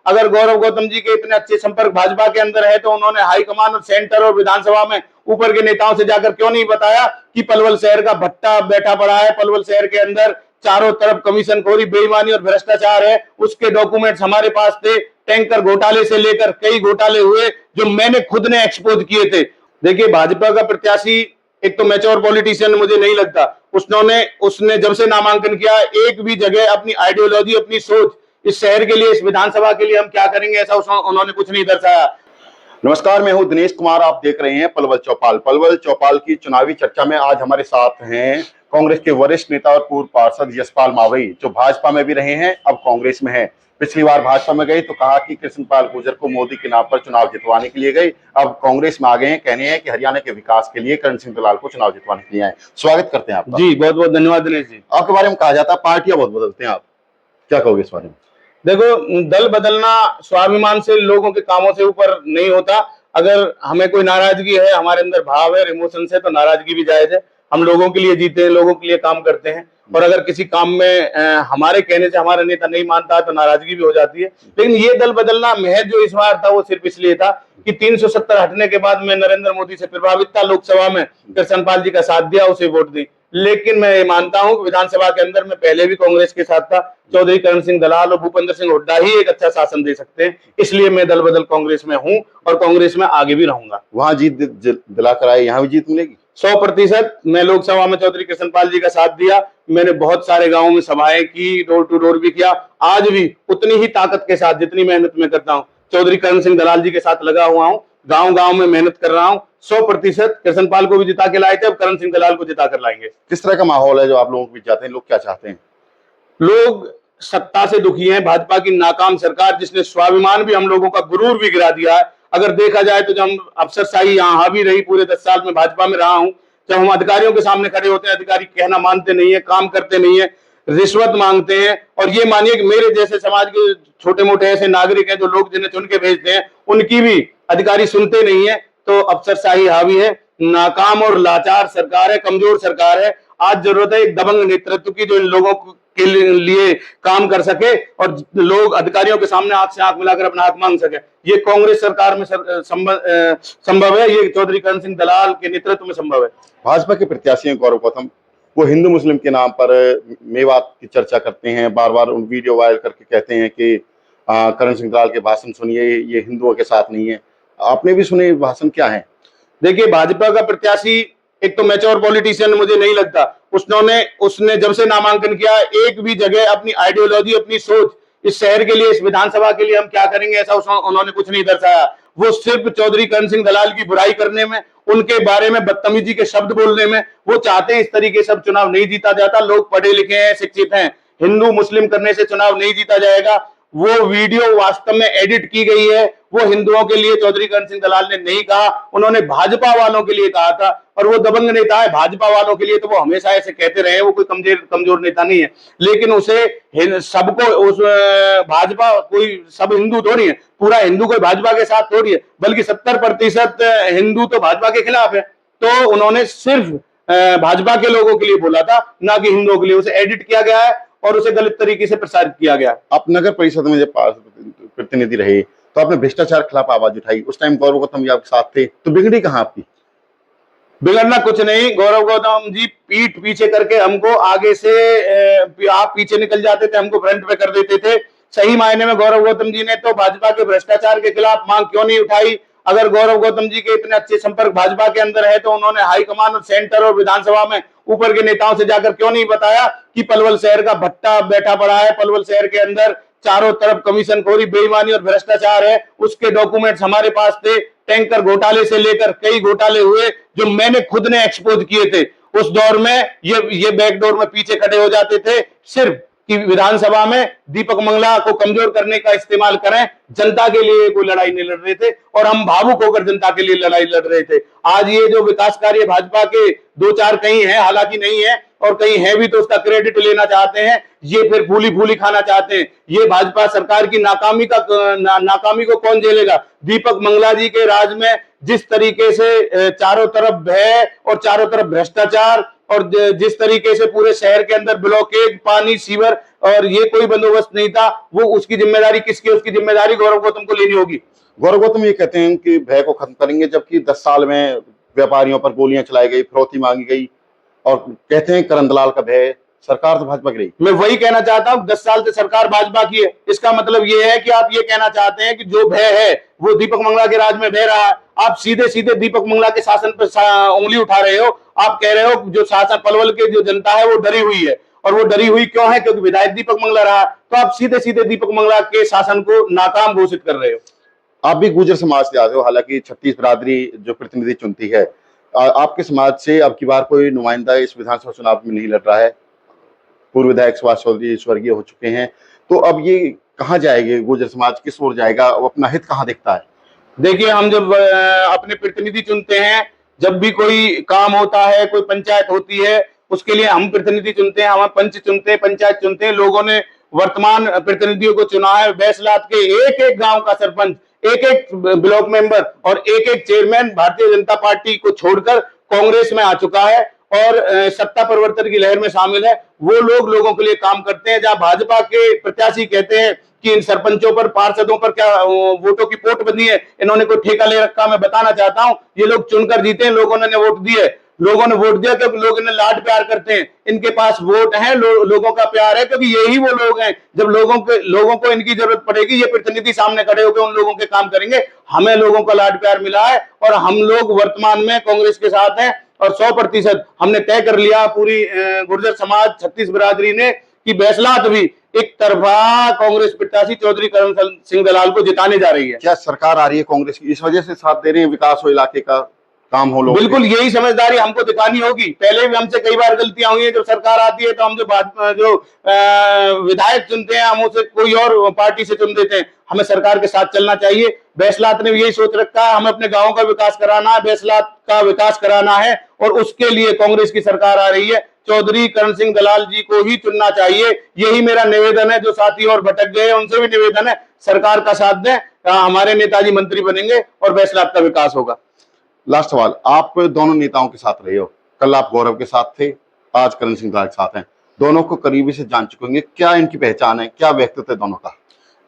अगर गौरव गौतम जी के इतने अच्छे संपर्क भाजपा के अंदर है तो उन्होंने हाईकमान और सेंटर और विधानसभा में ऊपर के नेताओं से जाकर क्यों नहीं बताया कि पलवल शहर का भट्टा बैठा पड़ा है, पलवल शहर के अंदर चारों तरफ कमीशनखोरी, बेईमानी और भ्रष्टाचार है। उसके डॉक्यूमेंट्स हमारे पास थे। टैंकर घोटाले से लेकर कई घोटाले हुए जो मैंने खुद ने एक्सपोज किए थे। देखिए, भाजपा का प्रत्याशी एक तो मैच्योर पॉलिटिशियन मुझे नहीं लगता। उसने जब से नामांकन किया एक भी जगह अपनी आइडियोलॉजी, अपनी सोच, इस शहर के लिए, इस विधानसभा के लिए हम क्या करेंगे, ऐसा उन्होंने कुछ नहीं दर्शाया। नमस्कार, मैं हूं दिनेश कुमार। आप देख रहे हैं पलवल चौपाल। पलवल चौपाल की चुनावी चर्चा में आज हमारे साथ हैं कांग्रेस के वरिष्ठ नेता और पूर्व पार्षद यशपाल मावई, जो भाजपा में भी रहे हैं, अब कांग्रेस में हैं। पिछली बार भाजपा में गए तो कहा कि कृष्णपाल गुर्जर को मोदी के नाम पर चुनाव जितवाने के लिए गए, अब कांग्रेस में आ गए हैं। कहने हैं कि हरियाणा के विकास के लिए करण सिंह दलाल को चुनाव जितवाने के लिए आए। स्वागत करते हैं आपका। जी, बहुत बहुत धन्यवाद दिनेश जी। आपके बारे में कहा जाता है पार्टियां बहुत बदलते हैं, आप क्या कहोगे इस बारे में? देखो, दल बदलना स्वाभिमान से, लोगों के कामों से ऊपर नहीं होता। अगर हमें कोई नाराजगी है, हमारे अंदर भाव है, इमोशन है, तो नाराजगी भी जायज है। हम लोगों के लिए जीते हैं, लोगों के लिए काम करते हैं, और अगर किसी काम में हमारे कहने से हमारा नेता नहीं मानता तो नाराजगी भी हो जाती है। लेकिन ये दल बदलना महज जो इस बार था वो सिर्फ इसलिए था कि 370 हटने के बाद मैं नरेंद्र मोदी से प्रभावित था, लोकसभा में कृष्णपाल जी का साथ दिया, उसे वोट दी। लेकिन मैं ये मानता हूं कि विधानसभा के अंदर मैं पहले भी कांग्रेस के साथ था। चौधरी करण सिंह दलाल और भूपेंद्र सिंह हुड्डा ही एक अच्छा शासन दे सकते हैं, इसलिए मैं दल बदल कांग्रेस में हूं और कांग्रेस में आगे भी रहूंगा। वहां जीत दिलाकर आए, यहाँ भी जीत मिलेगी 100%। मैं लोकसभा में चौधरी कृष्णपाल जी का साथ दिया, मैंने बहुत सारे गांवों में सभाएं की, डोर टू डोर भी किया। आज भी उतनी ही ताकत के साथ, जितनी मेहनत मैं करता हूं, चौधरी करण सिंह दलाल जी के साथ लगा हुआ हूं। गांव गांव में मेहनत कर रहा हूं। 100% कृष्णपाल को भी जिता के लाए थे, अब करण सिंह दलाल को जिता कर लाएंगे। किस तरह का माहौल है जो आप लोगों के बीच जाते हैं? लोग क्या चाहते हैं? लोग सत्ता से दुखी हैं, भाजपा की नाकाम सरकार जिसने स्वाभिमान भी, हम लोगों का गुरूर भी गिरा दिया है। अगर देखा जाए तो जब हम अफसरशाही यहाँ हावी रही, पूरे 10 साल में भाजपा में रहा हूं, जब हम अधिकारियों के सामने खड़े होते हैं, अधिकारी कहना मानते नहीं है, काम करते नहीं है, रिश्वत मांगते हैं। और ये मानिए कि मेरे जैसे समाज के छोटे मोटे ऐसे नागरिक हैं जो लोग जिन्हें चुन के भेजते हैं, उनकी भी अधिकारी सुनते नहीं है। तो अफसरशाही हावी है, नाकाम और लाचार सरकार है, कमजोर सरकार है। आज जरूरत है एक दबंग नेतृत्व की, जो इन लोगों के लिए काम कर सके और लोग अधिकारियों के सामने आंख से आंख मिलाकर अपना हक मांग सके। ये कांग्रेस सरकार में संभव है, ये चौधरी करण सिंह दलाल के नेतृत्व में संभव है। भाजपा के प्रत्याशी हैं गौरव गौतम, वो हिंदू मुस्लिम के नाम पर मेवात की चर्चा करते हैं, बार बार उन वीडियो वायरल करके कहते हैं कि करण सिंह दलाल के भाषण सुनिए, ये हिंदुओं के साथ नहीं है। आपने भी सुने भाषण, क्या है? देखिए, भाजपा का प्रत्याशी एक तो मैच्योर पॉलिटिशियन मुझे नहीं लगता। उसने जब से नामांकन किया एक भी जगह अपनी आइडियोलॉजी, अपनी सोच, इस शहर के लिए, इस विधानसभा के लिए हम क्या करेंगे, ऐसा उन्होंने कुछ नहीं दर्शाया। वो सिर्फ चौधरी करण सिंह दलाल की बुराई करने में, उनके बारे में बदतमीजी के शब्द बोलने में वो चाहते हैं। इस तरीके से चुनाव नहीं जीता जाता। लोग पढ़े लिखे हैं, शिक्षित हैं। हिंदू मुस्लिम करने से चुनाव नहीं जीता जाएगा। वो वीडियो वास्तव में एडिट की गई है। वो हिंदुओं के लिए चौधरी करण सिंह दलाल ने नहीं कहा, उन्होंने भाजपा वालों के लिए कहा था। और वो दबंग नेता है भाजपा वालों के लिए, तो वो हमेशा ऐसे कहते रहे। वो कोई कमजोर नेता नहीं है, लेकिन उसे सबको, उस भाजपा कोई सब हिंदू थोड़ी है, पूरा हिंदू कोई भाजपा के साथ थोड़ी है, बल्कि 70% हिंदू तो भाजपा के खिलाफ है। तो उन्होंने सिर्फ भाजपा के लोगों के लिए बोला था, ना कि हिंदुओं के लिए। उसे एडिट किया गया है और उसे गलत तरीके से प्रसारित किया गया। आप नगर परिषद में जब प्रतिनिधि रहे तो आपने भ्रष्टाचार के खिलाफ आवाज उठाई, उस टाइम गौरव गौतम जी आपके साथ थे, तो बिगड़ी कहां आपकी? बिगड़ना कुछ नहीं। गौरव गौतम जी पीठ पीछे करके हमको आगे से, आप पीछे निकल जाते थे, हमको फ्रंट पे कर देते थे। सही मायने में गौरव गौतम जी ने तो भाजपा के भ्रष्टाचार के खिलाफ मांग क्यों नहीं उठाई? अगर गौरव गौतम जी के इतने अच्छे संपर्क भाजपा के अंदर है तो उन्होंने हाईकमान और सेंटर और विधानसभा में ऊपर के नेताओं से जाकर क्यों नहीं बताया कि पलवल शहर का भट्टा बैठा पड़ा है, पलवल शहर के अंदर चारों तरफ कमीशनखोरी, बेईमानी और भ्रष्टाचार है। उसके डॉक्यूमेंट्स हमारे पास थे। टैंकर घोटाले से लेकर कई घोटाले हुए जो मैंने खुद ने एक्सपोज किए थे। उस दौर में ये बैकडोर में पीछे खड़े हो जाते थे सिर्फ कि विधानसभा में दीपक मंगला को कमजोर करने का इस्तेमाल करें। जनता के लिए कोई लड़ाई नहीं लड़ रहे थे और हम भावुक होकर जनता के लिए लड़ाई लड़ रहे थे। आज ये जो विकास कार्य भाजपा के 2-4 कहीं है, हालांकि नहीं है, और कहीं है भी तो उसका क्रेडिट लेना चाहते हैं, ये फिर फूली फूली खाना चाहते हैं। ये भाजपा सरकार की नाकामी को कौन झेलेगा? दीपक मंगला जी के राज में जिस तरीके से चारों तरफ भय और चारों तरफ भ्रष्टाचार, और जिस तरीके से पूरे शहर के अंदर ब्लॉकेज, पानी, सीवर और ये कोई बंदोबस्त नहीं था, वो उसकी जिम्मेदारी किसकी? उसकी जिम्मेदारी गौरव गौतम को लेनी होगी। गौरव गौतम ये कहते हैं कि भय को खत्म करेंगे, जबकि 10 साल में व्यापारियों पर गोलियां चलाई गई, फिरौती मांगी गई, और कहते हैं करण दलाल का भय। सरकार तो भाजपा की रही। मैं वही कहना चाहता हूं, 10 साल से सरकार भाजपा की है। इसका मतलब ये है कि आप ये कहना चाहते हैं कि जो भय है वो दीपक मंगला के राज में भय रहा है। आप सीधे सीधे दीपक मंगला के शासन पर उंगली उठा रहे हो। आप कह रहे हो जो शासन पलवल की जो जनता है वो डरी हुई है, और वो डरी हुई क्यों है? क्योंकि विधायक दीपक मंगला रहा। तो आप सीधे सीधे दीपक मंगला के शासन को नाकाम घोषित कर रहे हो। आप भी गुर्जर समाज से आते हो, हालांकि 36 बिरादरी जो प्रतिनिधि चुनती है, आपके समाज से अब की बार कोई नुमाइंदा इस विधानसभा चुनाव में नहीं लड़ रहा है। पूर्व विधायक सुभाष चौधरी स्वर्गीय हो चुके हैं, तो अब ये कहाँ जाएंगे? गुर्जर समाज किस ओर जाएगा? वो अपना हित कहाँ देखता है? देखिए, हम जब अपने प्रतिनिधि चुनते हैं, जब भी कोई काम होता है, कोई पंचायत होती है, उसके लिए हम प्रतिनिधि चुनते हैं, हम पंच चुनते हैं, पंचायत चुनते हैं। लोगों ने वर्तमान प्रतिनिधियों को चुना है। बैसलात के एक एक गांव का सरपंच, एक एक ब्लॉक मेंबर और एक एक चेयरमैन भारतीय जनता पार्टी को छोड़कर कांग्रेस में आ चुका है और सत्ता परिवर्तन की लहर में शामिल है। वो लोग लोगों के लिए काम करते हैं। जहां भाजपा के प्रत्याशी कहते हैं कि इन सरपंचों पर, पार्षदों पर क्या वोटों की पोट बंधी है, इन्होंने कोई ठेका ले रखा, मैं बताना चाहता हूं, ये लोग चुनकर जीते हैं, लोगों ने वोट दिए। लोगों ने वोट दिया क्योंकि लोग इन्हें लाड प्यार करते हैं। इनके पास वोट है, लोगों का प्यार है, क्योंकि यही वो लोग हैं। जब लोगों को इनकी जरूरत पड़ेगी, ये प्रतिनिधि सामने खड़े होकर उन लोगों के काम करेंगे। हमें लोगों का लाड प्यार मिला है और हम लोग वर्तमान में कांग्रेस के साथ हैं और 100% हमने तय कर लिया, पूरी गुर्जर समाज 36 बिरादरी ने, कि बैसलात भी एक तरफा कांग्रेस प्रत्याशी चौधरी करण सिंह दलाल को जिताने जा रही है। क्या सरकार आ रही है कांग्रेस की, इस वजह से साथ दे रहे हैं? विकास हो, इलाके का काम हो, लोग बिल्कुल यही समझदारी हमको दिखानी होगी। पहले भी हमसे कई बार गलतियां हुई है। जब सरकार आती है तो हम जो विधायक चुनते हैं, हम उसे कोई और पार्टी से चुन देते हैं। हमें सरकार के साथ चलना चाहिए। बैसलात ने भी यही सोच रखा है, हमें अपने गांव का विकास कराना है, बैसलात का विकास कराना है, और उसके लिए कांग्रेस की सरकार आ रही है। चौधरी करण सिंह दलाल जी को ही चुनना चाहिए, यही मेरा निवेदन है। जो साथी और भटक गए उनसे भी निवेदन है, सरकार का साथ दें, हमारे नेताजी मंत्री बनेंगे और बैसलात का विकास होगा। लास्ट सवाल, आप दोनों नेताओं के साथ रहे हो, कल आप गौरव के साथ थे, आज करण सिंह दलाल के साथ हैं, दोनों को करीबी से जान चुके होंगे, क्या इनकी पहचान है, क्या व्यक्तित्व है दोनों का?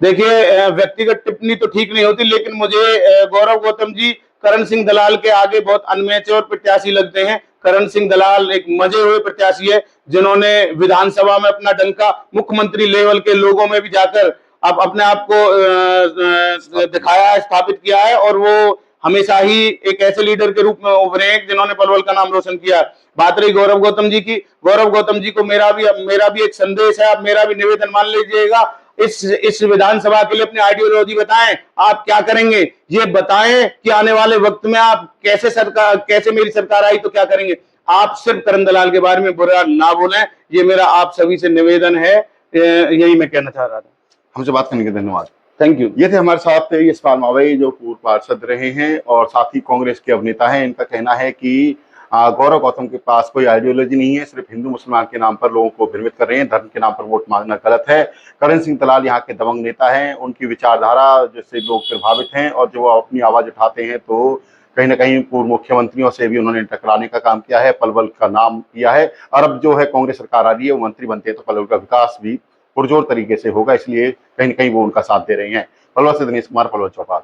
देखिए, व्यक्तिगत टिप्पणी तो ठीक नहीं होती, लेकिन मुझे गौरव गौतम जी करण सिंह दलाल के आगे बहुत अनमेच्योर प्रत्याशी लगते हैं। करण सिंह दलाल एक मजे हुए प्रत्याशी है, जिन्होंने विधानसभा में अपना डंका मुख्यमंत्री लेवल के लोगों में भी जाकर अब अपने आप को दिखाया है, स्थापित किया है, और वो हमेशा ही एक ऐसे लीडर के रूप में उभरे हैं जिन्होंने पलवल का नाम रोशन किया। बात रही गौरव गौतम जी की, गौरव गौतम जी को मेरा भी एक संदेश है, आप मेरा भी निवेदन मान लीजिएगा। इस विधानसभा के लिए अपनी आइडियोलॉजी बताएं, आप क्या करेंगे ये बताएं कि आने वाले वक्त में आप कैसे मेरी सरकार आई तो क्या करेंगे। आप सिर्फ करण दलाल के बारे में बुरा ना बोलें, ये मेरा आप सभी से निवेदन है। यही मैं कहना चाह रहा था। हमसे बात करने के लिए धन्यवाद। Thank you. ये थे हमारे साथ यशपाल मावई, जो पूर्व पार्षद रहे हैं और साथ ही कांग्रेस के अभिनेता हैं। इनका कहना है कि गौरव गौतम के पास कोई आइडियोलॉजी नहीं है, सिर्फ हिंदू मुसलमान के नाम पर लोगों को भ्रमित कर रहे हैं, धर्म के नाम पर वोट मांगना गलत है। करण सिंह दलाल यहाँ के दबंग नेता हैं, उनकी विचारधारा जिससे लोग प्रभावित हैं, और जो वो अपनी आवाज उठाते हैं तो कहीं ना कहीं पूर्व मुख्यमंत्रियों से भी उन्होंने टकराने का काम किया है, पलवल का नाम किया है। और अब जो है कांग्रेस सरकार आ रही है, वो मंत्री बनते हैं तो पलवल का विकास भी पुरजोर तरीके से होगा, इसलिए कहीं ना कहीं वो उनका साथ दे रहे हैं। पलवल से दिनेश कुमार, पलवल चौपाल।